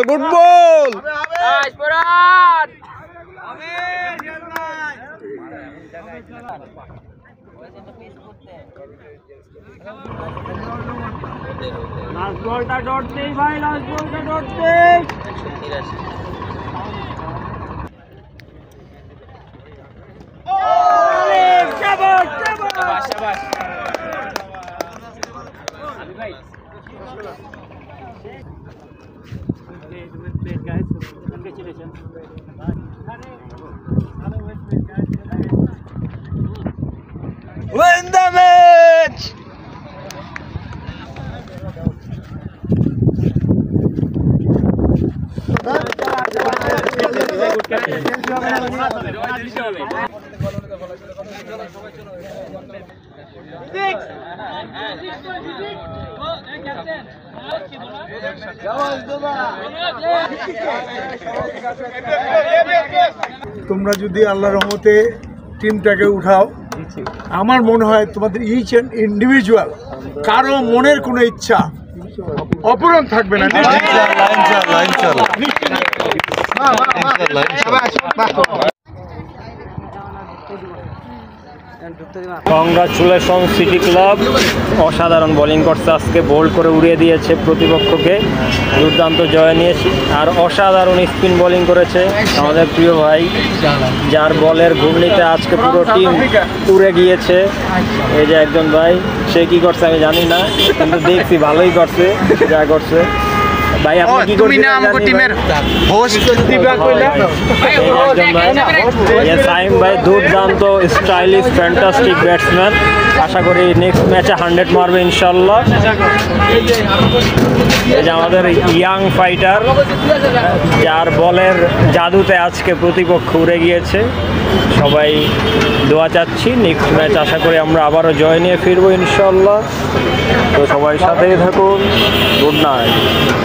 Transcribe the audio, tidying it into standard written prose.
Good ball. Last ball ta dot नहीं भाई, last ball ta dot नहीं। शाबाश शाबाश शाबाश। अभी भाई। Guys, congratulations. Win the match. তোমরা যদি আল্লাহর রহমতে টিমটাকে উঠাও, আমার মনে হয় তোমাদের ইচ এন্ড ইন্ডিভিজুয়াল কারো মনের কোনো ইচ্ছা অপূরণ থাকবে না। কংগ্রাচুলেশন সিটি ক্লাব, অসাধারণ বোলিং করছে আজকে, বোল্ড করে উড়িয়ে দিয়েছে প্রতিপক্ষকে, দুর্দান্ত জয় নিয়েছে। আর অসাধারণ স্পিন বোলিং করেছে আমাদের প্রিয় ভাই, যার বলের ঘূর্ণিতে আজকে পুরো টিম উড়ে গিয়েছে। এই যে একজন ভাই, সে কি করছে আমি জানি না, কিন্তু দেখছি ভালোই করছে যা করছে। ভাই আপনি কি করছেন? টিমের হোস্ট দিবা কইলা একজন ভাই, সাইম ভাই দুর্দান্ত স্টাইলিশ ফ্যান্টাস্টিক ব্যাটসম্যান, আশা করি নেক্সট ম্যাচে 100 মারবে ইনশাল্লাহ। এই যে আমাদের ইয়াং ফাইটার, যার বলের জাদুতে আজকে প্রতিপক্ষ উড়ে গিয়েছে। সবাই দোয়া চাচ্ছি, নেক্সট ম্যাচ আশা করি আমরা আবারও জয় নিয়ে ফিরবো ইনশাল্লাহ। তো সবাই সাথেই থাকুন, গুড নাইট।